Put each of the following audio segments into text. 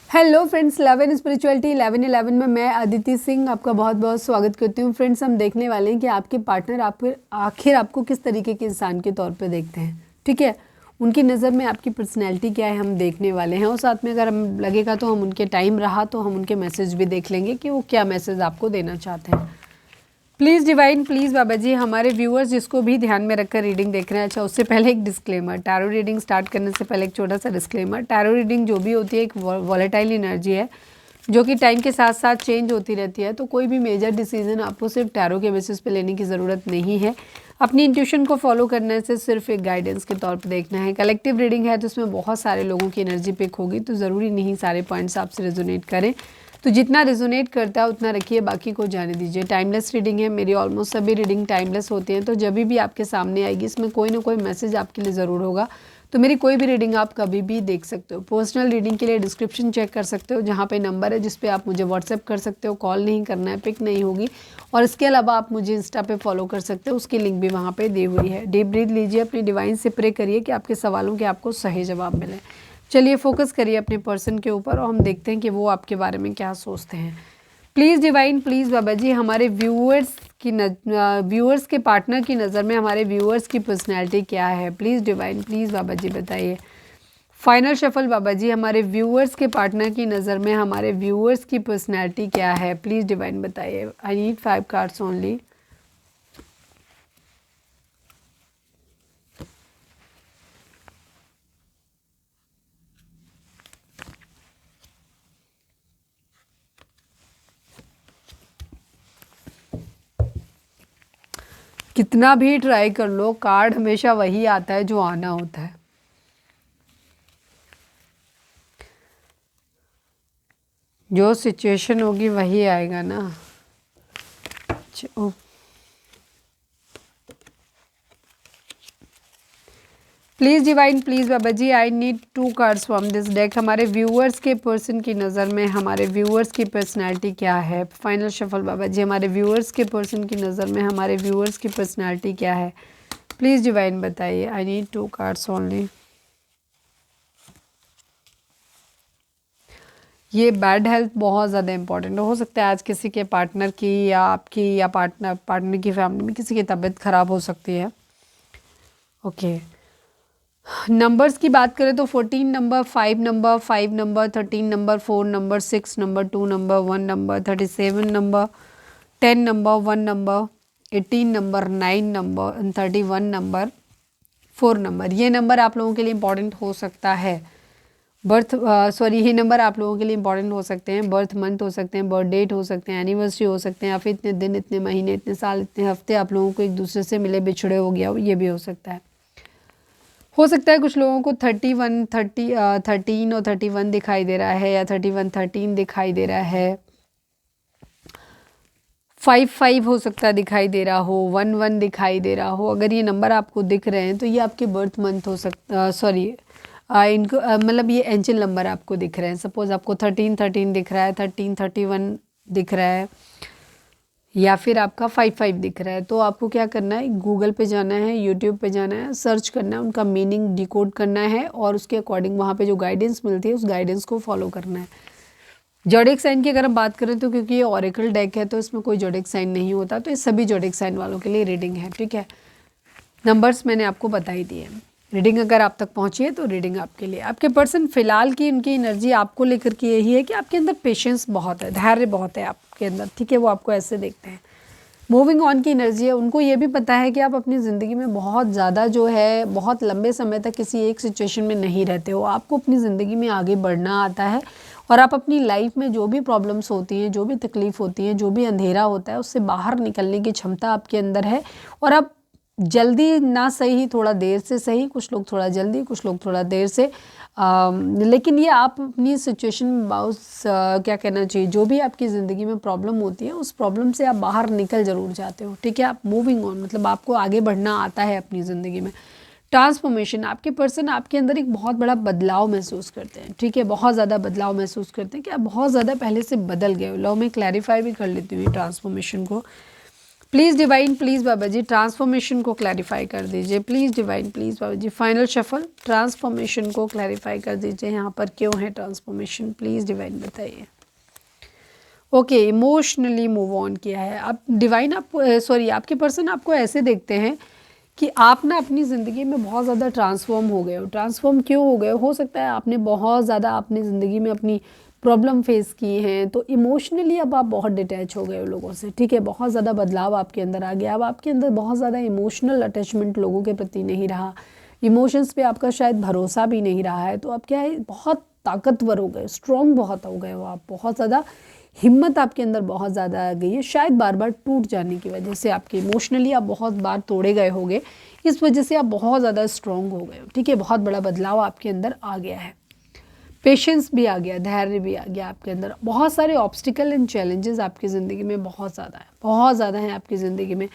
Hello friends, 11 spirituality 11 में मैं अदिति सिंह आपका बहुत बहुत स्वागत करती हूँ। फ्रेंड्स, हम देखने वाले हैं कि आपके पार्टनर आखिर आपको किस तरीके के इंसान के तौर पे देखते हैं। ठीक है, उनकी नज़र में आपकी पर्सनैलिटी क्या है हम देखने वाले हैं, और साथ में अगर हम लगेगा तो हम उनके टाइम रहा तो हम उनके मैसेज भी देख लेंगे कि वो क्या मैसेज आपको देना चाहते हैं। प्लीज़ डिवाइन, प्लीज़ बाबा जी, हमारे व्यूअर्स जिसको भी ध्यान में रखकर रीडिंग देख रहे हैं। अच्छा, उससे पहले एक डिस्क्लेमर, टैरो रीडिंग स्टार्ट करने से पहले एक छोटा सा डिस्क्लेमर। टैरो रीडिंग जो भी होती है एक वॉलेटाइल एनर्जी है जो कि टाइम के साथ साथ चेंज होती रहती है, तो कोई भी मेजर डिसीजन आपको सिर्फ टैरो के बेसिस पे लेने की ज़रूरत नहीं है। अपनी इंट्यूशन को फॉलो करने से सिर्फ एक गाइडेंस के तौर पर देखना है। कलेक्टिव रीडिंग है तो उसमें बहुत सारे लोगों की एनर्जी पिक होगी, तो ज़रूरी नहीं सारे पॉइंट्स आपसे रेजोनेट करें। तो जितना रेजोनेट करता है उतना रखिए, बाकी को जाने दीजिए। टाइमलेस रीडिंग है, मेरी ऑलमोस्ट सभी रीडिंग टाइमलेस होती हैं, तो जब भी आपके सामने आएगी इसमें कोई ना कोई मैसेज आपके लिए ज़रूर होगा। तो मेरी कोई भी रीडिंग आप कभी भी देख सकते हो। पर्सनल रीडिंग के लिए डिस्क्रिप्शन चेक कर सकते हो, जहाँ पे नंबर है जिस पे आप मुझे व्हाट्सएप कर सकते हो। कॉल नहीं करना है, पिक नहीं होगी। और इसके अलावा आप मुझे इंस्टा पे फॉलो कर सकते हो, उसकी लिंक भी वहाँ पे दी हुई है। डीप ब्रीथ लीजिए, अपनी डिवाइन से प्रे करिए कि आपके सवालों के आपको सही जवाब मिले। चलिए फोकस करिए अपने पर्सन के ऊपर और हम देखते हैं कि वो आपके बारे में क्या सोचते हैं। प्लीज़ डिवाइन, प्लीज़ बाबा जी, हमारे व्यूअर्स के पार्टनर की नज़र में हमारे व्यूअर्स की पर्सनैलिटी क्या है। प्लीज़ डिवाइन, प्लीज़ बाबा जी बताइए। फाइनल शफल बाबा जी, हमारे व्यूअर्स के पार्टनर की नज़र में हमारे व्यूअर्स की पर्सनैलिटी क्या है। प्लीज़ डिवाइन बताइए। I need 5 cards only. कितना भी ट्राई कर लो, कार्ड हमेशा वही आता है जो आना होता है। जो सिचुएशन होगी वही आएगा ना। Please divine, please Baba ji, I need 2 cards from this deck. हमारे व्यूअर्स के पर्सन की नज़र में हमारे व्यूअर्स की पर्सनैलिटी क्या है। फाइनल शफल बाबा जी, हमारे व्यूअर्स के पर्सन की नज़र में हमारे व्यूअर्स की पर्सनैलिटी क्या है। प्लीज़ डिवाइन बताइए। आई नीड 2 कार्ड्स ओनली। ये बैड हेल्थ बहुत ज़्यादा इंपॉर्टेंट हो सकता है। आज किसी के पार्टनर की या आपकी या पार्टनर की फैमिली में किसी की तबीयत ख़राब हो सकती है। ओके, नंबर्स की बात करें तो 14 number, 5 number, 5 number, 13 number, 4 number, 6 number, 2 number, 1 number, 37 number, 10 number, 1 number, 18 number, 9 number, 31 number, 4 number. ये नंबर आप लोगों के लिए इंपॉर्टेंट हो सकता है। ये नंबर आप लोगों के लिए इंपॉर्टेंट हो सकते हैं। बर्थ मंथ हो सकते हैं, बर्थ डेट हो सकते हैं, एनिवर्सरी हो सकते हैं, या फिर इतने दिन, इतने महीने, इतने साल, इतने हफ्ते आप लोगों को एक दूसरे से मिले बिछड़े हो गया हो, ये भी हो सकता है। हो सकता है कुछ लोगों को 13 और 31 दिखाई दे रहा है, या 31-13 दिखाई दे रहा है। 5-5 हो सकता है दिखाई दे रहा हो, 1-1 दिखाई दे रहा हो। अगर ये नंबर आपको दिख रहे हैं तो ये आपके बर्थ मंथ हो सकता, इनको मतलब ये एंजल नंबर आपको दिख रहे हैं। सपोज आपको 13-13 दिख रहा है, 13-31 दिख रहा है, या फिर आपका 5-5 दिख रहा है, तो आपको क्या करना है, गूगल पे जाना है, यूट्यूब पे जाना है, सर्च करना है, उनका मीनिंग डिकोड करना है, और उसके अकॉर्डिंग वहाँ पे जो गाइडेंस मिलती है उस गाइडेंस को फॉलो करना है। जोडिक साइन की अगर हम बात करें तो क्योंकि ये ऑरेकल डेक है तो इसमें कोई जोडिक साइन नहीं होता, तो ये सभी जोडिक साइन वालों के लिए रीडिंग है। ठीक है, नंबर्स मैंने आपको बता ही दिए। रीडिंग अगर आप तक पहुँची है तो रीडिंग आपके लिए। आपके पर्सन फिलहाल की उनकी एनर्जी आपको लेकर के यही है कि आपके अंदर पेशेंस बहुत है, धैर्य बहुत है आपके अंदर। ठीक है, वो आपको ऐसे देखते हैं। मूविंग ऑन की एनर्जी है, उनको ये भी पता है कि आप अपनी ज़िंदगी में बहुत ज़्यादा जो है बहुत लंबे समय तक किसी एक सिचुएशन में नहीं रहते हो। आपको अपनी ज़िंदगी में आगे बढ़ना आता है, और आप अपनी लाइफ में जो भी प्रॉब्लम्स होती हैं, जो भी तकलीफ़ होती हैं, जो भी अंधेरा होता है, उससे बाहर निकलने की क्षमता आपके अंदर है। और आप जल्दी ना सही, थोड़ा देर से सही, कुछ लोग थोड़ा जल्दी, कुछ लोग थोड़ा देर से, लेकिन ये आप अपनी सिचुएशन में क्या कहना चाहिए, जो भी आपकी ज़िंदगी में प्रॉब्लम होती है उस प्रॉब्लम से आप बाहर निकल ज़रूर जाते हो। ठीक है, आप मूविंग ऑन, मतलब आपको आगे बढ़ना आता है अपनी ज़िंदगी में। ट्रांसफॉर्मेशन, आपके पर्सन आपके अंदर एक बहुत बड़ा बदलाव महसूस करते हैं। ठीक है, बहुत ज़्यादा बदलाव महसूस करते हैं कि आप बहुत ज़्यादा पहले से बदल गए हो। लो मैं क्लैरिफाई भी कर लेती हूँ ट्रांसफॉर्मेशन को। Please divine, please Baba ji transformation को क्लैरिफाई कर दीजिए। Please divine, please Baba ji final shuffle, transformation को क्लैरिफाई कर दीजिए। यहाँ पर क्यों है ट्रांसफॉर्मेशन, प्लीज़ डिवाइन बताइए। ओके, इमोशनली मूव ऑन किया है। अब डिवाइन आप सॉरी आपके पर्सन आपको ऐसे देखते हैं कि आप ना अपनी ज़िंदगी में बहुत ज़्यादा ट्रांसफॉर्म हो गए हो। ट्रांसफॉर्म क्यों हो गए हो सकता है आपने बहुत ज़्यादा अपनी ज़िंदगी में अपनी प्रॉब्लम फेस की हैं, तो इमोशनली अब आप बहुत डिटैच हो गए हो लोगों से, ठीक है। बहुत ज़्यादा बदलाव आपके अंदर आ गया। अब आपके अंदर बहुत ज़्यादा इमोशनल अटैचमेंट लोगों के प्रति नहीं रहा, इमोशंस पे आपका शायद भरोसा भी नहीं रहा है। तो अब क्या है, बहुत ताकतवर हो गए, स्ट्रॉन्ग बहुत हो गए हो आप, बहुत ज़्यादा हिम्मत आपके अंदर बहुत ज़्यादा आ गई है। शायद बार बार टूट जाने की वजह से आपके इमोशनली आप बहुत बार तोड़े गए होंगे, इस वजह से आप बहुत ज़्यादा स्ट्रॉन्ग हो गए हो, ठीक है। बहुत बड़ा बदलाव आपके अंदर आ गया है, पेशेंस भी आ गया, धैर्य भी आ गया आपके अंदर। बहुत सारे ऑब्स्टिकल एंड चैलेंजेस आपकी ज़िंदगी में बहुत ज़्यादा है, बहुत ज़्यादा हैं आपकी ज़िंदगी में,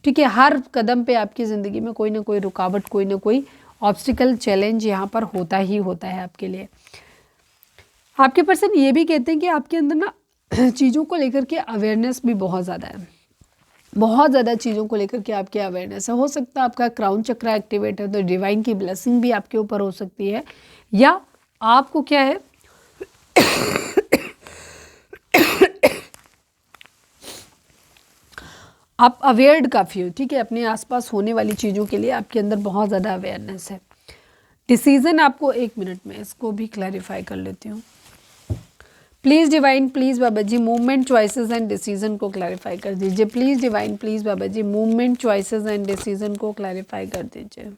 ठीक है। हर कदम पे आपकी ज़िंदगी में कोई ना कोई रुकावट, कोई ना कोई ऑब्स्टिकल चैलेंज यहाँ पर होता ही होता है आपके लिए। आपके पर्सन ये भी कहते हैं कि आपके अंदर ना चीज़ों को लेकर के अवेयरनेस भी बहुत ज़्यादा है, बहुत ज़्यादा चीज़ों को लेकर के आपके अवेयरनेस है। हो सकता है आपका क्राउन चक्र एक्टिवेट है, तो डिवाइन की ब्लेसिंग भी आपके ऊपर हो सकती है, या आपको क्या है आप अवेयर्ड काफ़ी हो, ठीक है। अपने आसपास होने वाली चीज़ों के लिए आपके अंदर बहुत ज़्यादा अवेयरनेस है। डिसीज़न आपको 1 मिनट में इसको भी क्लैरिफाई कर लेती हूँ। Please divine, please Baba ji movement, choices and decision को क्लैरिफाई कर दीजिए। Please divine, please Baba ji movement, choices and decision को क्लैरिफाई कर दीजिए।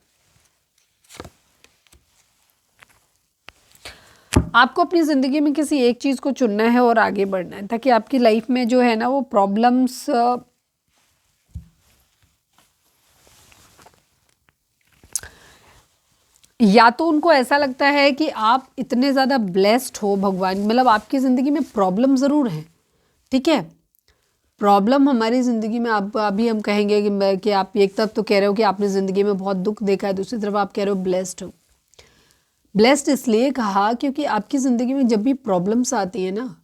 आपको अपनी ज़िंदगी में किसी एक चीज़ को चुनना है और आगे बढ़ना है, ताकि आपकी लाइफ में जो है ना वो प्रॉब्लम्स या तो उनको ऐसा लगता है कि आप इतने ज़्यादा ब्लेस्ड हो भगवान, मतलब आपकी ज़िंदगी में प्रॉब्लम ज़रूर है, ठीक है। प्रॉब्लम हमारी ज़िंदगी में आप अभी हम कहेंगे कि आप एक तरफ तो कह रहे हो कि आपने ज़िंदगी में बहुत दुख देखा है, दूसरी तरफ आप कह रहे हो ब्लेस्ड हो। ब्लेस्ड इसलिए कहा क्योंकि आपकी ज़िंदगी में जब भी प्रॉब्लम्स आती है ना,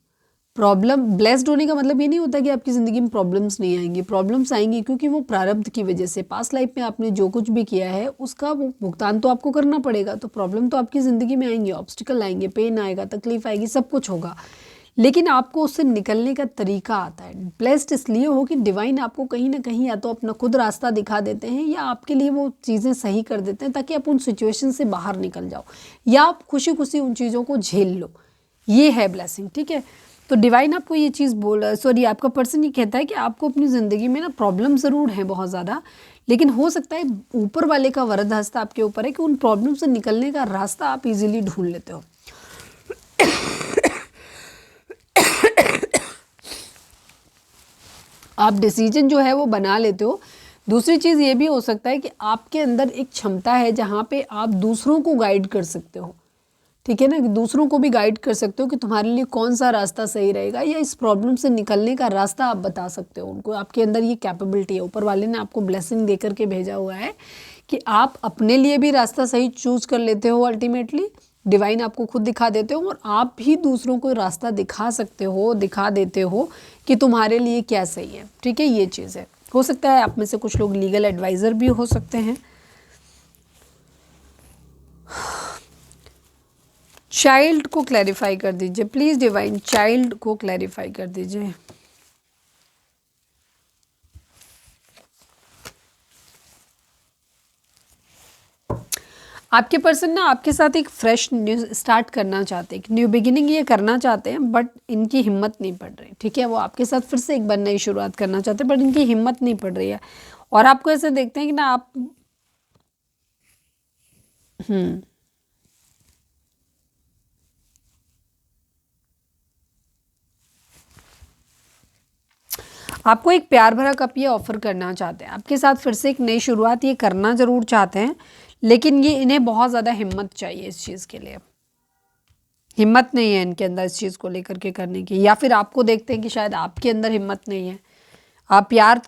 प्रॉब्लम, ब्लेस्ड होने का मतलब ये नहीं होता कि आपकी ज़िंदगी में प्रॉब्लम्स नहीं आएंगी, प्रॉब्लम्स आएंगी, क्योंकि वो प्रारब्ध की वजह से पास्ट लाइफ में आपने जो कुछ भी किया है उसका वो भुगतान तो आपको करना पड़ेगा। तो प्रॉब्लम तो आपकी ज़िंदगी में आएंगे, ऑब्स्टिकल आएंगे, पेन आएगा, तकलीफ आएगी, सब कुछ होगा, लेकिन आपको उससे निकलने का तरीका आता है। ब्लेस्ड इसलिए हो कि डिवाइन आपको कहीं ना कहीं या तो अपना खुद रास्ता दिखा देते हैं, या आपके लिए वो चीज़ें सही कर देते हैं ताकि आप उन सिचुएशन से बाहर निकल जाओ, या आप खुशी खुशी उन चीज़ों को झेल लो। ये है ब्लेसिंग, ठीक है। तो डिवाइन आपको ये चीज़ सॉरी आपका पर्सन ये कहता है कि आपको अपनी ज़िंदगी में ना प्रॉब्लम ज़रूर है बहुत ज़्यादा, लेकिन हो सकता है ऊपर वाले का वरद हस्त आपके ऊपर है कि उन प्रॉब्लम से निकलने का रास्ता आप इजीली ढूंढ लेते हो। आप डिसीजन जो है वो बना लेते हो। दूसरी चीज़ ये भी हो सकता है कि आपके अंदर एक क्षमता है जहाँ पे आप दूसरों को गाइड कर सकते हो, ठीक है ना, कि दूसरों को भी गाइड कर सकते हो कि तुम्हारे लिए कौन सा रास्ता सही रहेगा, या इस प्रॉब्लम से निकलने का रास्ता आप बता सकते हो उनको। आपके अंदर ये कैपेबिलिटी है, ऊपर वाले ने आपको ब्लेसिंग दे करके भेजा हुआ है कि आप अपने लिए भी रास्ता सही चूज कर लेते हो। अल्टीमेटली डिवाइन आपको खुद दिखा देते हो, और आप भी दूसरों को रास्ता दिखा सकते हो, दिखा देते हो कि तुम्हारे लिए क्या सही है, ठीक है। ये चीज़ है। हो सकता है आप में से कुछ लोग लीगल एडवाइज़र भी हो सकते हैं। चाइल्ड को क्लैरिफाई कर दीजिए प्लीज़ डिवाइन, चाइल्ड को क्लैरिफाई कर दीजिए। आपके पर्सन ना आपके साथ एक फ्रेश न्यू स्टार्ट करना चाहते हैं, न्यू बिगिनिंग ये करना चाहते हैं, बट इनकी हिम्मत नहीं पड़ रही, ठीक है। वो आपके साथ फिर से एक बार नई शुरुआत करना चाहते हैं, बट इनकी हिम्मत नहीं पड़ रही है, और आपको ऐसे देखते हैं कि ना आप आपको एक प्यार भरा कप ये ऑफर करना चाहते हैं, आपके साथ फिर से एक नई शुरुआत ये करना ज़रूर चाहते हैं, लेकिन ये इन्हें बहुत ज़्यादा हिम्मत चाहिए इस चीज़ के लिए। हिम्मत नहीं है इनके अंदर इस चीज़ को लेकर के करने की, या फिर आपको देखते हैं कि शायद आपके अंदर हिम्मत नहीं है। आप प्यार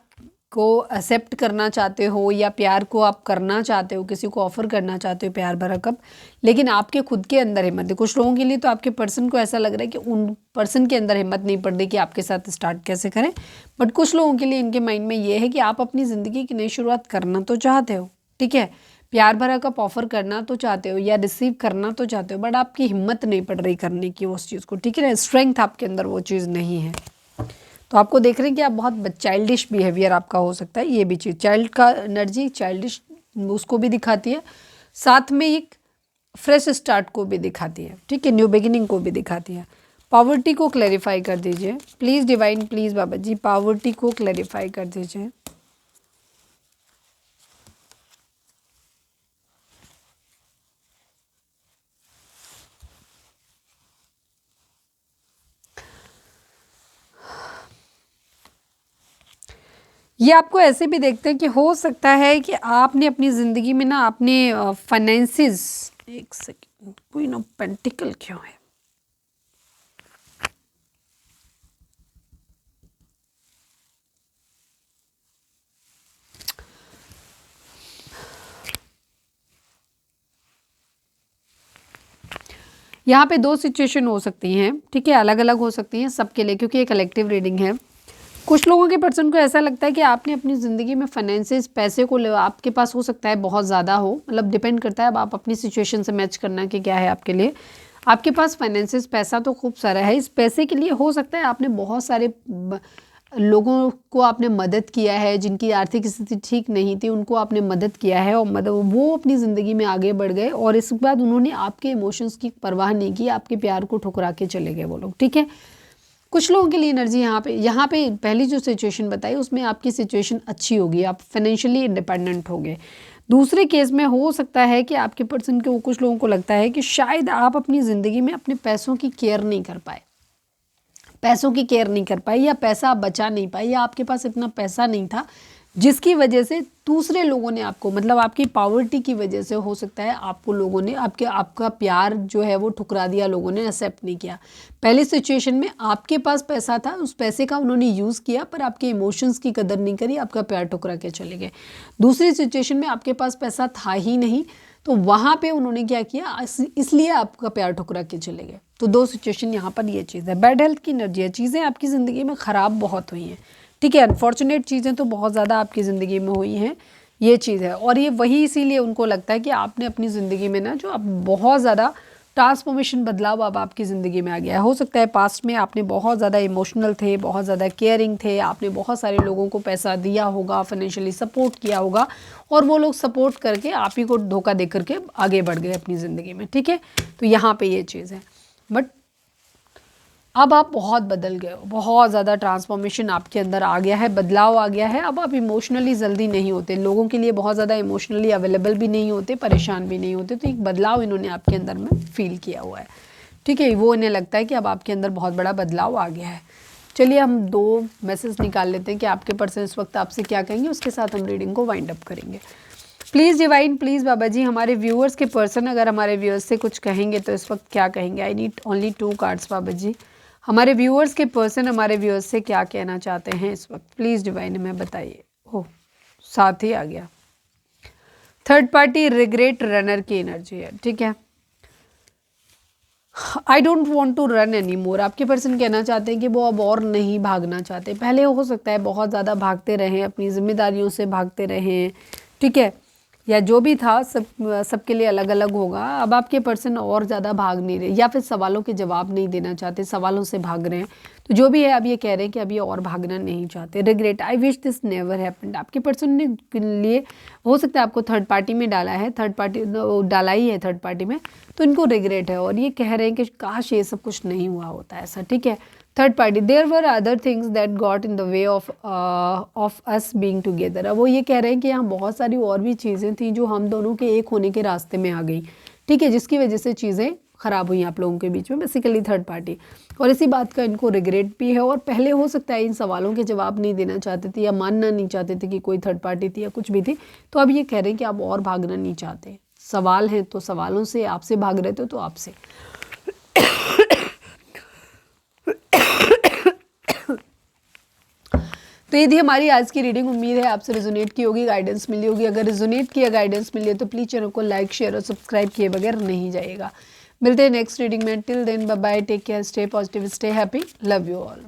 को एक्सेप्ट करना चाहते हो या प्यार को आप करना चाहते हो, किसी को ऑफर करना चाहते हो प्यार भरा कप, लेकिन आपके खुद के अंदर हिम्मत है। कुछ लोगों के लिए तो आपके पर्सन को ऐसा लग रहा है कि उन पर्सन के अंदर हिम्मत नहीं पड़ रही कि आपके साथ स्टार्ट कैसे करें, बट कुछ लोगों के लिए इनके माइंड में ये है कि आप अपनी ज़िंदगी की नई शुरुआत करना तो चाहते हो, ठीक है, प्यार भरा कप ऑफर करना तो चाहते हो या रिसीव करना तो चाहते हो, बट आपकी हिम्मत नहीं पड़ रही करने की उस चीज़ को, ठीक है ना, स्ट्रेंथ आपके अंदर वो चीज़ नहीं है। तो आपको देख रहे हैं कि आप बहुत चाइल्डिश बिहेवियर आपका हो सकता है, ये भी चीज़ चाइल्ड का एनर्जी चाइल्डिश उसको भी दिखाती है, साथ में एक फ्रेश स्टार्ट को भी दिखाती है, ठीक है, न्यू बिगिनिंग को भी दिखाती है। पॉवर्टी को क्लैरिफाई कर दीजिए please divine, please Baba ji poverty को क्लैरिफाई कर दीजिए। ये आपको ऐसे भी देखते हैं कि हो सकता है कि आपने अपनी ज़िंदगी में ना अपने फाइनेंसिस, एक सेकेंड, क्वीन ऑफ पेंटिकल क्यों है, यहाँ पे दो सिचुएशन हो सकती हैं, ठीक है, अलग अलग हो सकती हैं सबके लिए, क्योंकि ये कलेक्टिव रीडिंग है। कुछ लोगों के पर्सन को ऐसा लगता है कि आपने अपनी ज़िंदगी में फाइनेंसेस, पैसे को आपके पास हो सकता है बहुत ज़्यादा हो, मतलब डिपेंड करता है अब आप अपनी सिचुएशन से मैच करना कि क्या है आपके लिए। आपके पास फाइनेंसेस, पैसा तो खूब सारा है, इस पैसे के लिए हो सकता है आपने बहुत सारे लोगों को आपने मदद किया है, जिनकी आर्थिक स्थिति ठीक नहीं थी उनको आपने मदद किया है, और मदद वो अपनी ज़िंदगी में आगे बढ़ गए और इसके बाद उन्होंने आपके इमोशंस की परवाह नहीं की, आपके प्यार को ठुकरा के चले गए वो लोग, ठीक है। कुछ लोगों के लिए एनर्जी यहाँ पे पहली जो सिचुएशन बताई उसमें आपकी सिचुएशन अच्छी होगी, आप फाइनेंशियली इंडिपेंडेंट होंगे। दूसरे केस में हो सकता है कि आपके पर्सन के कुछ लोगों को लगता है कि शायद आप अपनी ज़िंदगी में अपने पैसों की केयर नहीं कर पाए, पैसों की केयर नहीं कर पाए, या पैसा आप बचा नहीं पाए, या आपके पास इतना पैसा नहीं था जिसकी वजह से दूसरे लोगों ने आपको, मतलब आपकी पॉवर्टी की वजह से हो सकता है आपको लोगों ने आपका प्यार जो है वो ठुकरा दिया, लोगों ने एक्सेप्ट नहीं किया। पहली सिचुएशन में आपके पास पैसा था, उस पैसे का उन्होंने यूज़ किया पर आपके इमोशंस की कदर नहीं करी, आपका प्यार ठुकरा के चले गए। दूसरी सिचुएशन में आपके पास पैसा था ही नहीं, तो वहाँ पे उन्होंने क्या किया, इसलिए आपका प्यार ठुकरा के चले गए। तो दो सिचुएशन यहाँ पर ये चीज़ है। बैड हेल्थ की एनर्जी है, चीज़ें आपकी ज़िंदगी में ख़राब बहुत हुई हैं, ठीक है, अनफॉर्चुनेट चीज़ें तो बहुत ज़्यादा आपकी ज़िंदगी में हुई हैं, ये चीज़ है। और ये वही इसीलिए उनको लगता है कि आपने अपनी ज़िंदगी में ना जो अब बहुत ज़्यादा ट्रांसफॉर्मेशन, बदलाव अब आपकी ज़िंदगी में आ गया है। हो सकता है पास्ट में आपने बहुत ज़्यादा इमोशनल थे, बहुत ज़्यादा केयरिंग थे, आपने बहुत सारे लोगों को पैसा दिया होगा, फाइनेंशियली सपोर्ट किया होगा, और वो लोग सपोर्ट करके आप ही को धोखा दे करके आगे बढ़ गए अपनी ज़िंदगी में, ठीक है। तो यहाँ पे ये चीज़ है, बट अब आप बहुत बदल गए हो, बहुत ज़्यादा ट्रांसफॉर्मेशन आपके अंदर आ गया है, बदलाव आ गया है। अब आप इमोशनली जल्दी नहीं होते, लोगों के लिए बहुत ज़्यादा इमोशनली अवेलेबल भी नहीं होते, परेशान भी नहीं होते। तो एक बदलाव इन्होंने आपके अंदर में फील किया हुआ है, ठीक है, वो इन्हें लगता है कि अब आपके अंदर बहुत बड़ा बदलाव आ गया है। चलिए हम दो मैसेज निकाल लेते हैं कि आपके पर्सन इस वक्त आपसे क्या कहेंगे, उसके साथ हम रीडिंग को वाइंड अप करेंगे। प्लीज़ डिवाइन, प्लीज़ बाबा जी, हमारे व्यूअर्स के पर्सन अगर हमारे व्यूअर्स से कुछ कहेंगे तो इस वक्त क्या कहेंगे। आई नीड ओनली 2 कार्ड्स बाबा जी। हमारे व्यूअर्स के पर्सन हमारे व्यूअर्स से क्या कहना चाहते हैं इस वक्त, प्लीज़ डिवाइन हमें बताइए। ओह, साथ ही आ गया, थर्ड पार्टी रिग्रेट रनर की एनर्जी है, ठीक है। I don't want to run any more, आपके पर्सन कहना चाहते हैं कि वो अब और नहीं भागना चाहते। पहले हो सकता है बहुत ज़्यादा भागते रहें, अपनी जिम्मेदारियों से भागते रहें, ठीक है, या जो भी था सबके लिए अलग अलग होगा। अब आपके पर्सन और ज़्यादा भाग नहीं रहे, या फिर सवालों के जवाब नहीं देना चाहते, सवालों से भाग रहे हैं। तो जो भी है अब ये कह रहे हैं कि अभी और भागना नहीं चाहते। Regret, I wish this never happened, आपके पर्सन ने लिए हो सकता है आपको थर्ड पार्टी में डाला है, थर्ड पार्टी डाला ही है थर्ड पार्टी में, तो इनको रिग्रेट है और ये कह रहे हैं कि काश ये सब कुछ नहीं हुआ होता ऐसा, ठीक है। Third party, there were other things that got in the way of us being together. अब वो ये कह रहे हैं कि यहाँ बहुत सारी और भी चीज़ें थी जो हम दोनों के एक होने के रास्ते में आ गई, ठीक है, जिसकी वजह से चीज़ें ख़राब हुई आप लोगों के बीच में, बेसिकली थर्ड पार्टी। और इसी बात का इनको रिग्रेट भी है, और पहले हो सकता है इन सवालों के जवाब नहीं देना चाहते थे या मानना नहीं चाहते थे कि कोई थर्ड पार्टी थी या कुछ भी थी। तो अब ये कह रहे हैं कि आप और भागना नहीं चाहते, सवाल हैं तो सवालों से, आपसे भाग रहे थे तो आपसे। तो ये थी हमारी आज की रीडिंग। उम्मीद है आपसे रेजोनेट की होगी, गाइडेंस मिली होगी। अगर रेजोनेट किया, गाइडेंस मिली है तो प्लीज़ चैनल को लाइक, शेयर और सब्सक्राइब किए बगैर नहीं जाइएगा। मिलते हैं नेक्स्ट रीडिंग में। Till then bye bye, take care, stay positive, stay happy, love you all.